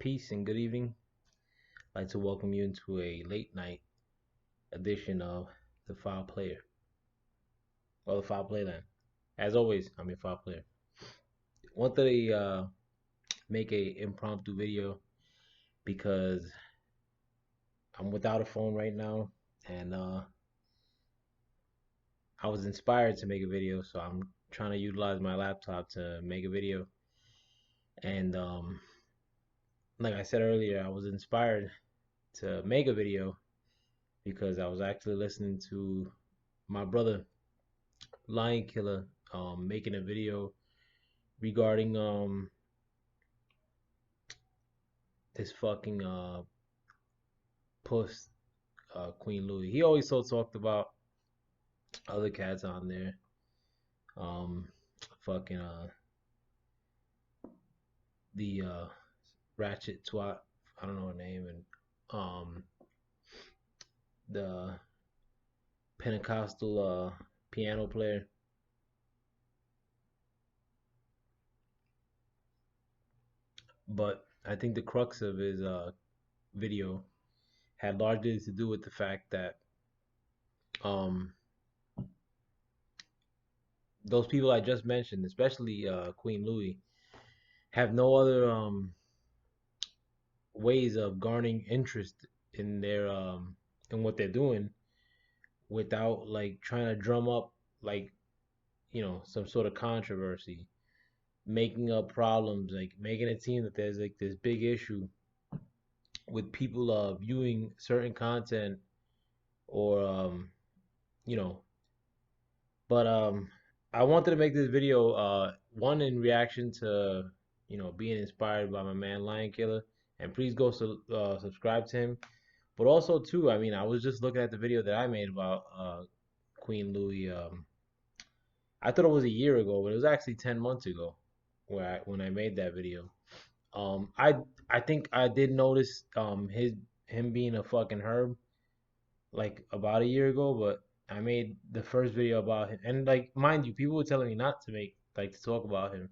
Peace and good evening. I'd like to welcome you into a late night edition of the Foul Player, or the Foul Playland. As always, I'm your Foul Player. Wanted to make a impromptu video because I'm without a phone right now, and I was inspired to make a video, so I'm trying to utilize my laptop to make a video. And like I said earlier, I was inspired to make a video because I was actually listening to my brother Lion Killer making a video regarding this fucking puss Queen Luwee. He always so talked about other cats on there. Um fucking the Ratchet Twat, I don't know her name, and the Pentecostal piano player. But I think the crux of his video had largely to do with the fact that um those people I just mentioned, especially Queen Luwee, have no other ways of garnering interest in their in what they're doing without like trying to drum up like some sort of controversy, making up problems, like making it seem that there's like this big issue with people viewing certain content or you know but I wanted to make this video one in reaction to being inspired by my man Lion Killer, and please go subscribe to him. But also too, I mean, I was just looking at the video that I made about Queen Luwee. I thought it was a year ago, but it was actually 10 months ago when I made that video. Um, I I think I did notice him being a fucking herb like about a year ago, but I made the first video about him, and like mind you, people were telling me not to make like to talk about him,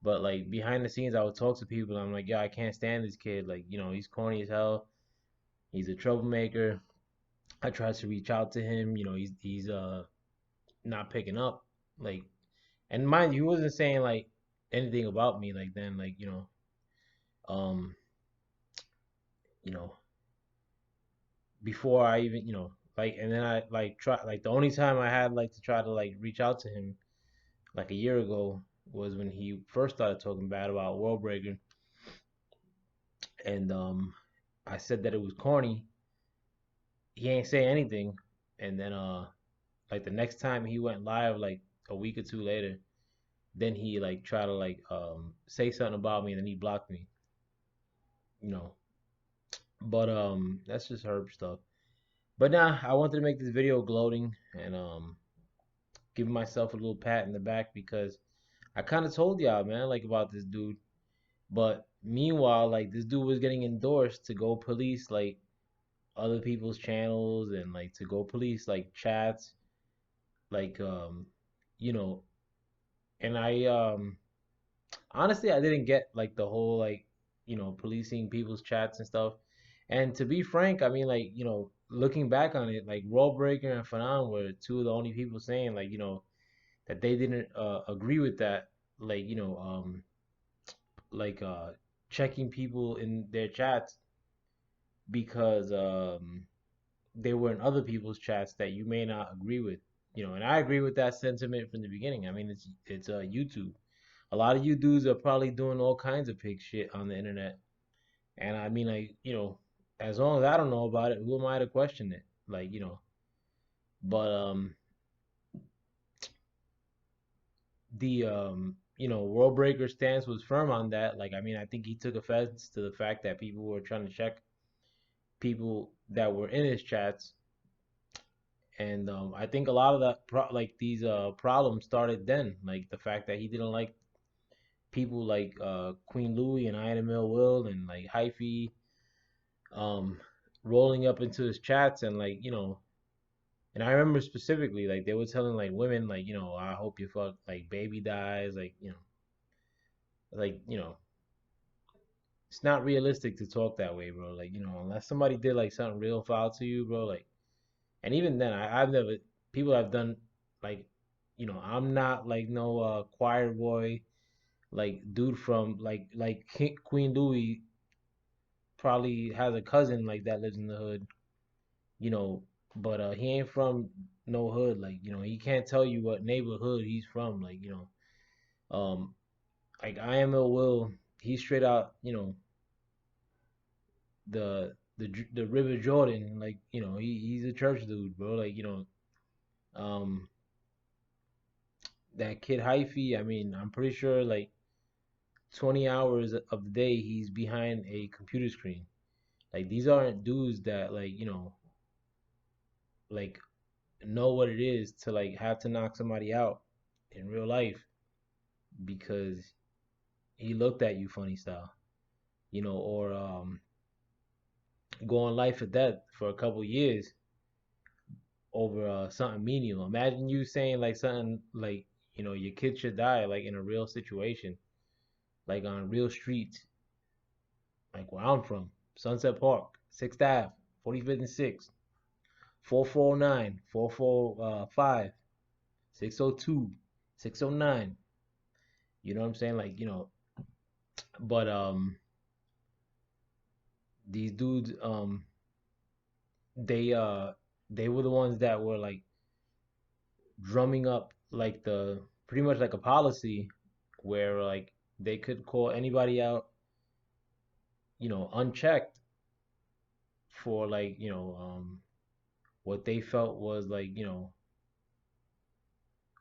but like behind the scenes, I would talk to people. And I'm like, yeah, I can't stand this kid. Like, he's corny as hell. He's a troublemaker. I tried to reach out to him. He's not picking up. Like, and mind you, he wasn't saying like anything about me like then. Like, um, you know, before I even, like, and then I like try like the only time I had like to try to like reach out to him like a year ago was when he first started talking bad about World Breaker, and I said that it was corny. He ain't say anything, and then like the next time he went live like a week or two later, then he like tried to like say something about me, and then he blocked me, you know. But that's just herb stuff. But now I wanted to make this video gloating and give myself a little pat in the back because I kind of told y'all, man, like about this dude. But meanwhile, like this dude was getting endorsed to go police like other people's channels and like to go police like chats, like you know, and I honestly I didn't get like the whole like policing people's chats and stuff. And to be frank, I mean like looking back on it, like World Breaker and Fanon were two of the only people saying like that they didn't agree with that, like like checking people in their chats because they were in other people's chats that you may not agree with. And I agree with that sentiment from the beginning. I mean, it's YouTube. A lot of you dudes are probably doing all kinds of pig shit on the internet, and I mean, like as long as I don't know about it, who am I to question it? Like but the World Breaker stance was firm on that. Like, I mean, I think he took offense to the fact that people were trying to check people that were in his chats, and I think a lot of that like these problems started then, like the fact that he didn't like people like Queen Luwee and Iron Mill Will and like Hyphy um rolling up into his chats, and like and I remember specifically like they were telling like women like I hope your fuck like baby dies, like like it's not realistic to talk that way, bro. Like, unless somebody did like something real foul to you, bro. Like, and even then, I've never people have done like, I'm not like no choir boy, like dude from Queen Louie probably has a cousin like that lives in the hood, you know, but he ain't from no hood. Like, he can't tell you what neighborhood he's from. Like, um, like I am ill will. He's straight out, the River Jordan. Like, he's a church dude, bro. Like, um, that kid Hyphy. I mean, I'm pretty sure like 20 hours of the day he's behind a computer screen. Like, these aren't dudes that like, like know what it is to like have to knock somebody out in real life because he looked at you funny style, or go on life or death for a couple years over something menial. Imagine you saying like something like, your kid should die like in a real situation, like on real streets, like where I'm from, Sunset Park, 6th Ave, 45th and 6th, 4409, 445, 602, 609. You know what I'm saying? Like, but these dudes they they were the ones that were like drumming up like the pretty much like a policy where like they could call anybody out, unchecked for like, what they felt was like,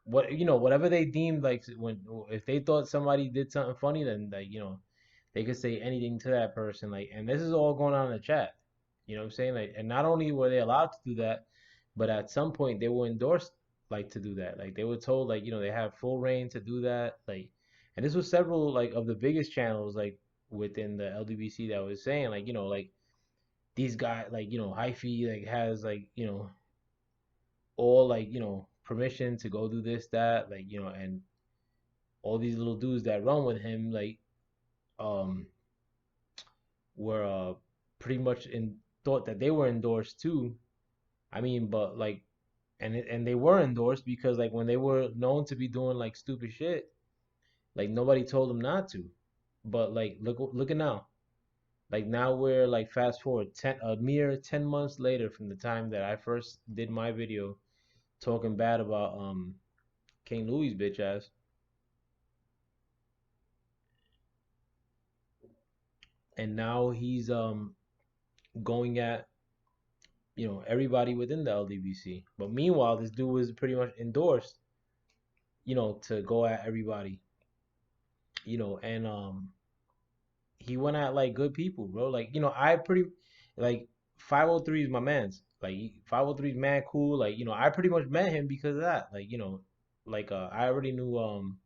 whatever they deemed like when if they thought somebody did something funny, then like, they could say anything to that person. Like, and this is all going on in the chat. You know what I'm saying? Like, and not only were they allowed to do that, but at some point they were endorsed like to do that. Like, they were told like, they have full reign to do that. Like, and this was several like of the biggest channels like within the LDBC that was saying like, like these guys like, Hyphy like has like, all like, permission to go do this, that, like, and all these little dudes that run with him like um were pretty much in thought that they were endorsed too. I mean, but like, and they were endorsed because like when they were known to be doing like stupid shit, like nobody told them not to. But like, look at now. Like now we're like fast forward a mere 10 months later from the time that I first did my video talking bad about King Louie's bitch ass, and now he's going at everybody within the LDBC. But meanwhile, this dude was pretty much endorsed, to go at everybody, and he went at like good people, bro. Like, I pretty like 503 is my man's. Like 503 is man cool. Like, I pretty much met him because of that. Like, like I already knew um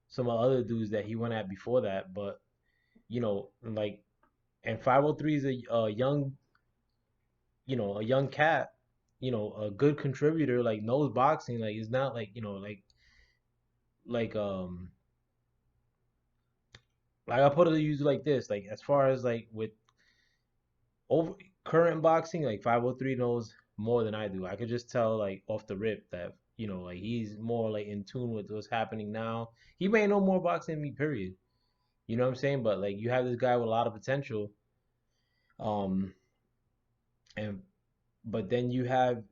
some other dudes that he went at before that, but like, and 503 is a young, a young cat, a good contributor, like knows boxing. Like, it's not like, like like I put it to use like this, like as far as like with over current boxing, like 503 knows more than I do. I could just tell like off the rip that, like he's more like in tune with what's happening now. He may know more boxing than me, period. You know what I'm saying? But like, you have this guy with a lot of potential, um, and but then you have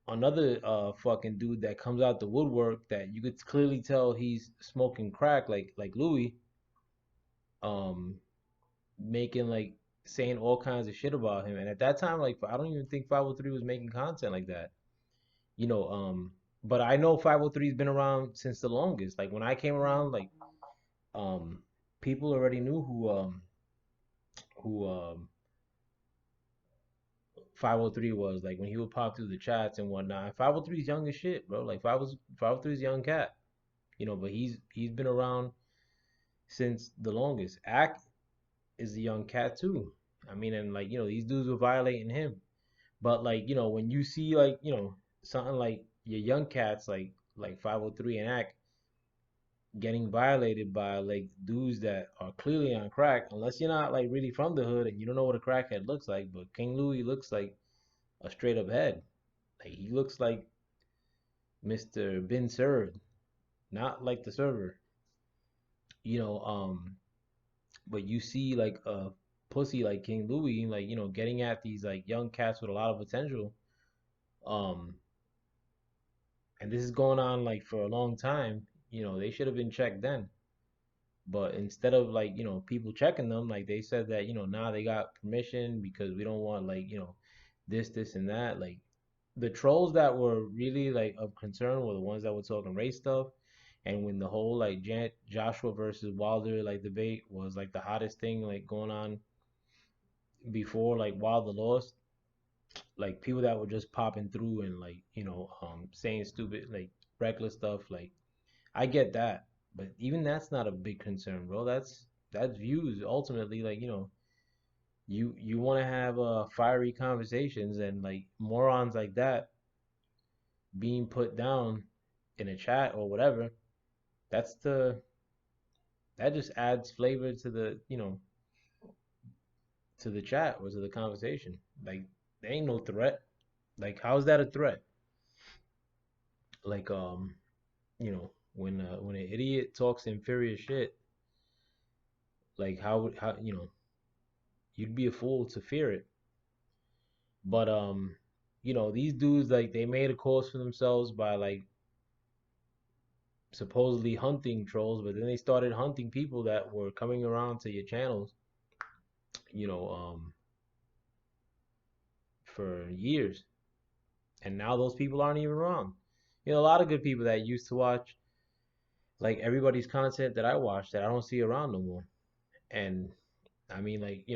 another fucking dude that comes out the woodwork that you could clearly tell he's smoking crack, like Luwee, um, making like saying all kinds of shit about him. And at that time, like I don't even think 503 was making content like that. You know, um, but I know 503's been around since the longest. Like when I came around, like um, people already knew who 503 was. Like when he would pop through the chats and whatnot. 503's young as shit, bro. Like 503's young cat. But he's been around since the longest. Ack is a young cat too. I mean, and like, these dudes were violating him. But like, when you see like, something like your young cats like 503 and Ack, getting violated by like dudes that are clearly on crack, unless you're not like really from the hood and you don't know what a crackhead looks like. But King Luwee looks like a straight up head. Like he looks like Mr. Been Served, not like the server. You know, but you see like a pussy like King Louis, like getting at these like young cats with a lot of potential. Um, and this is going on like for a long time. They should have been checked then. But instead of like people checking them, like they said that now they got permission because we don't want like this and that. Like the trolls that were really like of concern were the ones that were talking race stuff. And when the whole like Joshua versus Wilder like debate was like the hottest thing like going on before like Wilder lost, like people that were just popping through and like saying stupid like reckless stuff, like I get that, but even that's not a big concern, bro. That's views ultimately. Like you want to have fiery conversations, and like morons like that being put down in a chat or whatever. That's the that just adds flavor to the to the chat or to the conversation. Like there ain't no threat. Like how's that a threat? Like when an idiot talks inferior shit, like how you'd be a fool to fear it. But these dudes like they made a course for themselves by like supposedly hunting trolls, but then they started hunting people that were coming around to your channels, you know, for years. And now those people aren't even around. A lot of good people that used to watch like everybody's content that I watch that I don't see around no more. And I mean like,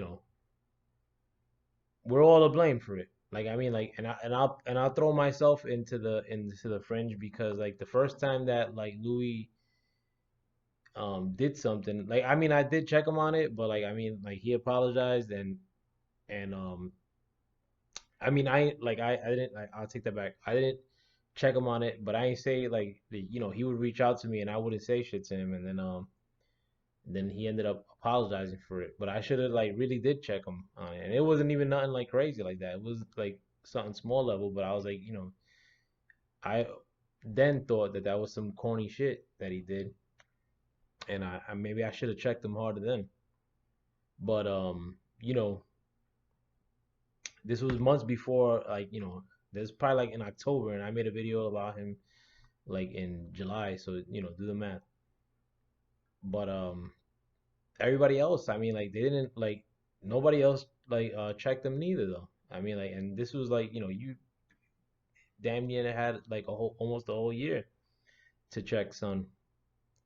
we're all to blame for it. Like I mean like and I'll throw myself into the fringe because like the first time that like Louis did something, like I mean I did check him on it, but like I mean like he apologized and I mean I didn't like I'll take that back. I didn't check him on it, but I ain't say like he would reach out to me and I wouldn't say shit to him, and then he ended up apologizing for it. But I should have like really did check him on it, and it wasn't even nothing like crazy like that. It was like something small level, but I was like, I then thought that that was some corny shit that he did, and I maybe I should have checked him harder then. But this was months before, like this probably like in October, and I made a video about him like in July. So do the math. But everybody else, I mean, like they didn't like nobody else like checked them neither though. I mean, like, and this was like you damn near had like a whole almost a whole year to check son,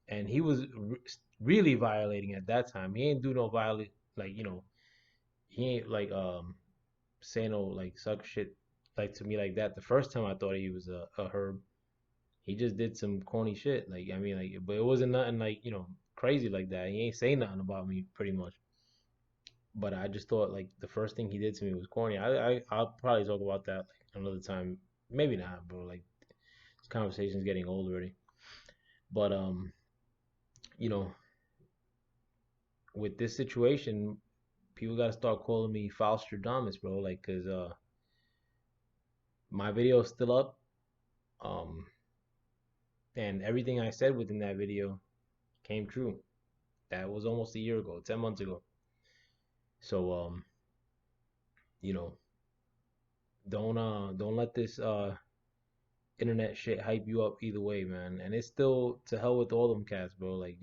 and he was really violating at that time. He ain't do no violate like he ain't like say no like suck shit like to me like that. The first time I thought he was a herb. He just did some corny shit. Like I mean like but it wasn't nothing like, crazy like that. He ain't say nothing about me pretty much. But I just thought like the first thing he did to me was corny. I'll probably talk about that like another time. Maybe not, bro. Like this conversation's getting old already. But you know, with this situation, people gotta start calling me FoulStradaumas, bro. Like, cause my video is still up. Um, and everything I said within that video came true. That was almost a year ago, 10 months ago. So you know, don't let this internet shit hype you up either way, man. And it's still to hell with all them cats, bro. Like,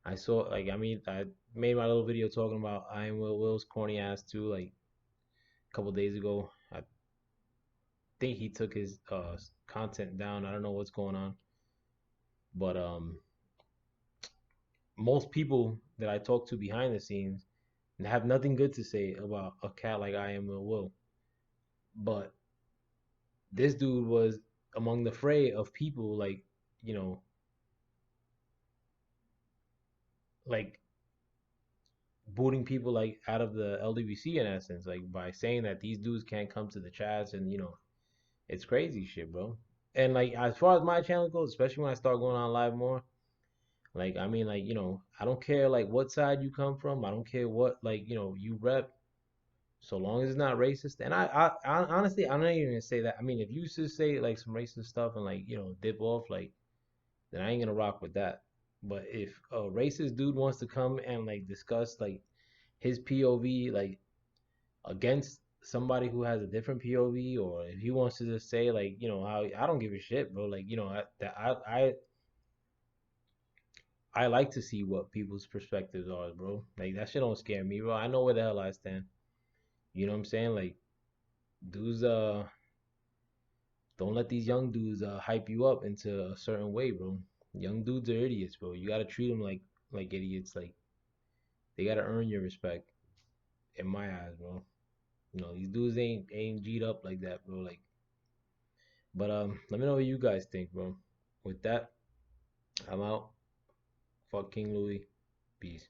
I saw like I mean I made my little video talking about Iron Will's corny ass too, like a couple days ago. I think he took his content down. I don't know what's going on. But most people that I talk to behind the scenes have nothing good to say about a cat like I am Will. But this dude was among the fray of people like, you know, like booting people like out of the LWC in essence, like by saying that these dudes can't come to the chats, and it's crazy shit, bro. And like as far as my channel goes, especially when I start going on live more, Like, I mean, like, I don't care like what side you come from. I don't care what like, you rep, so long as it's not racist. And I honestly, I'm not even gonna say that. I mean, if you just say like some racist stuff and like, dip off, like, then I ain't gonna rock with that. But if a racist dude wants to come and like discuss like his POV, like against somebody who has a different POV, or if he wants to just say like, how I don't give a shit, bro. Like, I like to see what people's perspectives are, bro. Like that shit don't scare me, bro. I know where the hell I stand. You know what I'm saying? Like dudes, don't let these young dudes hype you up into a certain way, bro. Young dudes are idiots, bro. You gotta treat them like idiots. Like they gotta earn your respect in my eyes, bro. These dudes ain't G'd up like that, bro. Like, but let me know what you guys think, bro. With that, I'm out. Fuck King Luwee. Peace.